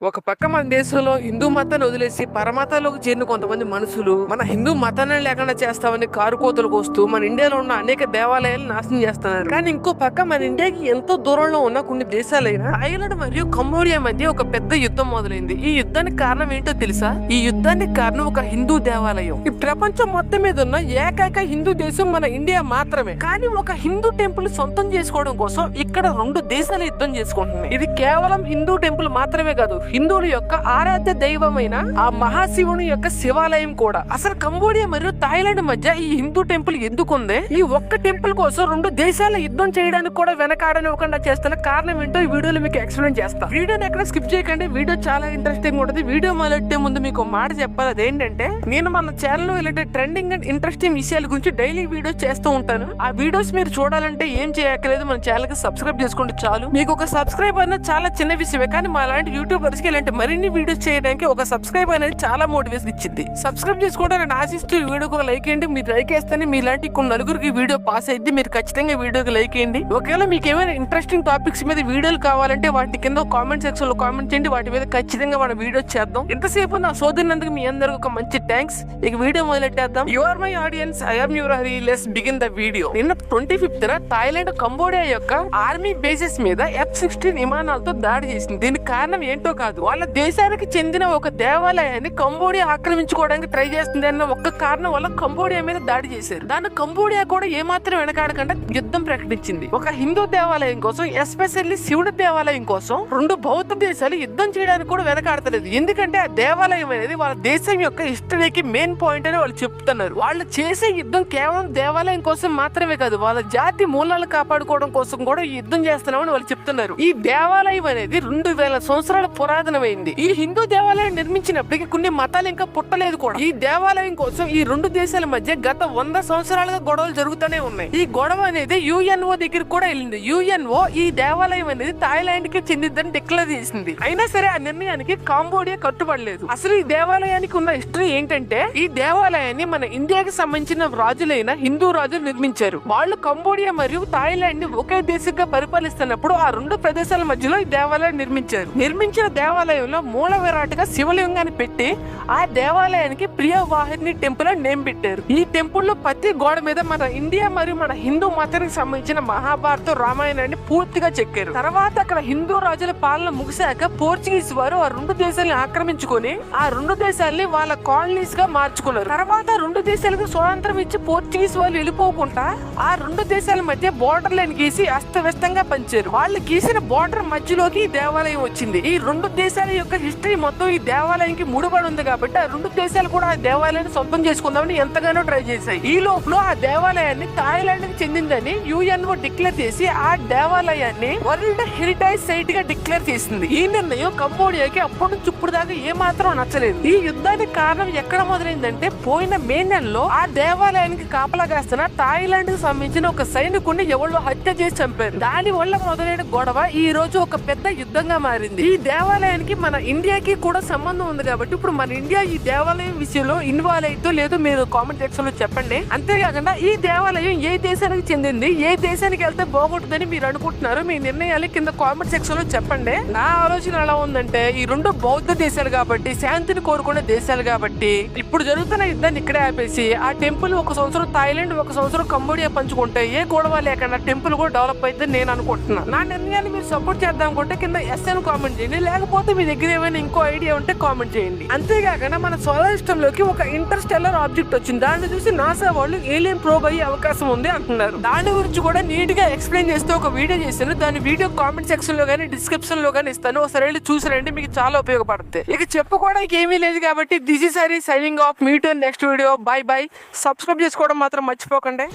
ఒక పక్క మన దేశంలో హిందూ మతాన్ని వదిలేసి పరమతాల్లోకి చేరిన కొంతమంది మనుషులు మన హిందూ మతాన్ని లేకుండా చేస్తామని కారు కోతలకు వస్తూ మన ఇండియాలో ఉన్న అనేక దేవాలయాలను నాశనం చేస్తున్నారు. కానీ ఇంకో పక్క మన ఇండియాకి ఎంతో దూరంలో ఉన్న కొన్ని దేశాలైన థాయిలాండ్ మరియు కంబోడియా మధ్య ఒక పెద్ద యుద్ధం మొదలైంది. ఈ యుద్ధానికి కారణం ఏంటో తెలుసా? ఈ యుద్ధానికి కారణం ఒక హిందూ దేవాలయం. ఈ ప్రపంచం మొత్తం మీద ఉన్న ఏకైక హిందూ దేశం మన ఇండియా మాత్రమే. కానీ ఒక హిందూ టెంపుల్ సొంతం చేసుకోవడం కోసం ఇక్కడ రెండు దేశాలు యుద్ధం చేసుకుంటున్నాయి. ఇది కేవలం హిందూ టెంపుల్ మాత్రమే కాదు, హిందువుల యొక్క ఆరాధ్య దైవమైన ఆ మహాశివుని యొక్క శివాలయం కూడా. అసలు కంబోడియా మరియు థాయిలాండ్ మధ్య ఈ హిందూ టెంపుల్ ఎందుకుంది? ఈ ఒక్క టెంపుల్ కోసం రెండు దేశాల యుద్ధం చేయడానికి కూడా వెనకాడనివ్వకుండా చేస్తున్న కారణం ఏంటో ఈ వీడియోలో మీకు ఎక్స్ప్లెయిన్ చేస్తా. వీడియోని ఎక్కడ స్కిప్ చేయకండి, వీడియో చాలా ఇంట్రెస్టింగ్ ఉంటుంది. వీడియో మొదలెట్టే ముందు మీకు మాట చెప్పాలి, అదేంటంటే నేను మన ఛానల్ లో ఇలాంటి ట్రెండింగ్ అండ్ ఇంట్రెస్టింగ్ విషయాల గురించి డైలీ వీడియోస్ చేస్తూ ఉంటాను. ఆ వీడియోస్ మీరు చూడాలంటే ఏం చేయక్కర్లేదు, మన ఛానల్ కి సబ్స్క్రైబ్ చేసుకోండి చాలు. మీకు ఒక సబ్స్క్రైబ్ అనేది చాలా చిన్న విషయమే, కానీ మా లాంటి యూట్యూబర్స్ కి ఇలాంటి మరిన్ని వీడియోస్ చేయడానికి ఒక సబ్స్క్రైబ్ అనేది చాలా మోటివేషన్ ఇచ్చింది. సబ్స్క్రైబ్ చేసుకోవడానికి ఆశిస్తూ ఈ వీడియోకి ఒక లైక్ చేయండి. మీరు లైక్ చేస్తేనే మీలాంటి కొన్ని నలుగురికి వీడియో పాస్ అయింది. మీరు ఖచ్చితంగా వీడియోకి లైక్ చేయండి. ఒకవేళ మీకు ఏమైనా ఇంట్రెస్టింగ్ టాపిక్స్ మీద వీడియోలు కావాలంటే వాటి కింద కామెంట్ సెక్షన్ లో కామెంట్ చేయండి, వాటి మీద ఖచ్చితంగా మన వీడియో చేద్దాం. ఇంతసేపు నా సోదరునందుకు మీ అందరికి ఒక మంచి థ్యాంక్స్. ఇక వీడియో మొదలెట్టేద్దాం. You are my audience, I am your Hari. Let's begin the video. నిన్న 25th థాయిలాండ్ కంబోడియా యొక్క ఆర్మీ బేసెస్ మీద F-16 విమానాలతో దాడి చేసింది. దీనికి కారణం ఏంటో కాదు, వాళ్ళ దేశానికి చెందిన ఒక దేవాలయాన్ని కంబోడియా ఆక్రమించుకోవడానికి ట్రై చేస్తుంది అన్న ఒక్క కారణం వల్ల కంబోడియా మీద దాడి చేశారు. దాన్ని కంబోడియా కూడా ఏమాత్రం వెనకాడకుండా యుద్ధం ప్రకటించింది. ఒక హిందూ దేవాలయం కోసం, ఎస్పెషల్లీ శివుడి దేవాలయం కోసం రెండు బౌద్ధ దేశాలు యుద్ధం చేయడానికి కూడా వెనకాడతలేదు. ఎందుకంటే ఆ దేవాలయం అనేది వాళ్ళ దేశం యొక్క హిస్టరీకి మెయిన్ పాయింట్ అని వాళ్ళు చెప్తున్నారు. వాళ్ళు చేసే యుద్ధం కేవలం దేవాలయం కోసం మాత్రమే కాదు, వాళ్ళ జాతి మూలాలు కాపాడుకోవడం కోసం కూడా ఈ యుద్ధం చేస్తున్నామని వాళ్ళు చెప్తున్నారు. ఈ దేవాలయం అనేది 2000 సంవత్సరాల పురాతనమైంది. ఈ హిందూ దేవాలయం నిర్మించినప్పటికీ కొన్ని మతాలు ఇంకా పుట్టలేదు కూడా. ఈ దేవాలయం కోసం ఈ రెండు దేశాల మధ్య గత 100 సంవత్సరాలుగా గొడవలు జరుగుతూనే ఉన్నాయి. ఈ గొడవ అనేది UNO దగ్గరికి కూడా వెళ్ళింది. UNO ఈ దేవాలయం అనేది థాయిలాండ్ కి చెందిందని డిక్లేర్ చేసింది. అయినా సరే ఆ నిర్ణయానికి కంబోడియా కట్టుబడలేదు. అసలు ఈ దేవాలయానికి ఉన్న హిస్టరీ ఏంటంటే, ఈ దేవాలయాన్ని మన ఇండియాకి సంబంధించిన రాజులైన హిందూ రాజులు నిర్మించారు. వాళ్ళు కంబోడియా మరియు థాయిలాండ్ ని ఒకే దేశంగా పరిపాలిస్తున్నప్పుడు ఆ రెండు ప్రదేశాల మధ్యలో ఈ దేవాలయం నిర్మించారు. నిర్మించిన దేవాలయంలో మూల విరాట్గా శివలింగాన్ని పెట్టి ఆ దేవాలయానికి ప్రియవాహిని టెంపుల్ అని నేమ్ పెట్టారు. ఈ టెంపుల్ లో ప్రతి గోడ మీద మన ఇండియా మరియు మన హిందూ మతానికి సంబంధించిన మహాభారత రామాయణాన్ని పూర్తిగా చెక్కారు. తర్వాత అక్కడ హిందూ రాజుల పాలన ముగిశాక పోర్చుగీస్ వారు ఆ రెండు దేశాలను ఆక్రమించుకొని ఆ రెండు దేశాలని వాళ్ళ కాలనీస్ గా మార్చుకున్నారు. తర్వాత రెండు దేశాలకు స్వాతంత్రం ఇచ్చి పోర్చుగీస్ వాళ్ళు వెళ్ళిపోకుండా ఆ రెండు దేశాల మధ్య బోర్డర్ లైన్ గీసి అస్తవ్యస్తంగా పంచారు. వాళ్ళు గీసిన బోర్డర్ మధ్యలోకి ఈ దేవాలయం వచ్చింది. ఈ రెండు దేశాల యొక్క హిస్టరీ మొత్తం ఈ దేవాలయానికి ముడిపడి ఉంది కాబట్టి ఆ రెండు దేశాలు కూడా ఆ దేవాలయాన్ని సొంతం చేసుకుందామని ఎంతగానో ట్రై చేశాయి. ఈ లోపల ఆ దేవాలయాన్ని థాయిలాండ్ కి చెందిందని UNO డిక్లేర్ చేసి ఆ దేవాలయాన్ని వరల్డ్ హెరిటేజ్ సైట్ గా డిక్లేర్ చేసింది. ఈ నిర్ణయం కంబోడియాకి అప్పటి నుంచి ఇప్పుడు దాకా ఏమాత్రం నచ్చలేదు. ఈ యుద్ధానికి కారణం ఎక్కడ మొదలైందంటే, పోయిన మే నెలలో ఆ దేవాలయానికి కాపలా కాస్తున్న థాయిలాండ్ కి సంబంధించిన ఒక సైనికుడిని ఎవరో హత్య చేసి చంపారు. దాని వల్ల మొదలైన గొడవ ఈ రోజు ఒక పెద్ద యుద్ధంగా మారింది. ఈ దేవాలయానికి మన ఇండియాకి కూడా సంబంధం ఉంది కాబట్టి ఇప్పుడు మన ఇండియా ఈ దేవాలయం విషయంలో ఇన్వాల్వ్ అయితే లేదో మీరు కామెంట్ సెక్షన్ లో చెప్పండి. అంతేకాకుండా ఈ దేవాలయం ఏ దేశానికి చెందింది, ఏ దేశానికి వెళ్తే బాగుంటుందని మీరు అనుకుంటున్నారు, మీ నిర్ణయాలు కింద కామెంట్ సెక్షన్ లో చెప్పండి. నా ఆలోచన ఎలా ఉందంటే, ఈ రెండు బౌద్ధ దేశాలు కాబట్టి, శాంతిని కోరుకునే దేశాలు కాబట్టి ఇప్పుడు జరుగుతున్న యుద్ధాన్ని ఇక్కడే ఆపేసి ఆ టెంపుల్ ఒక సంవత్సరం థాయిలాండ్, ఒక సంవత్సరం కంబోడియా పంచుకుంటే ఏ గొడవ లేకుండా టెంపుల్ కూడా డెవలప్ అయితే నేను అనుకుంటున్నాను. నా నిర్ణయాన్ని మీరు సపోర్ట్ చేద్దాం అనుకుంటే కింద SN కామెంట్ చేయండి, లేకపోతే మీ దగ్గర ఏమైనా ఇంకో ఐడియా ఉంటే కామెంట్ చేయండి. అంతేకాకుండా మన సోలార్ సిస్టమ్ లోకి ఒక ఇంటర్స్టెల్లర్ ఆబ్జెక్ట్ వచ్చింది. దాన్ని చూసి నాసా వాళ్ళు ఏలియన్ ప్రోబ్ అయ్యే అవకాశం ఉంది అంటున్నారు. దాని గురించి కూడా నీట్ గా ఎక్స్ప్లెయిన్ చేస్తూ ఒక వీడియో చేశాను. దాని వీడియో కామెంట్ సెక్షన్ లో గానీ డిస్క్రిప్షన్ లో గానీ ఇస్తాను, ఒకసారి వెళ్ళి చూసారండి, మీకు చాలా ఉపయోగపడుతుంది. ఇక చెప్పుకోవడానికి ఏమీ లేదు కాబట్టి this is Hari signing off. Meet next video. By by. Subscribe చేసుకోవడం మాత్రం మర్చిపోకండి.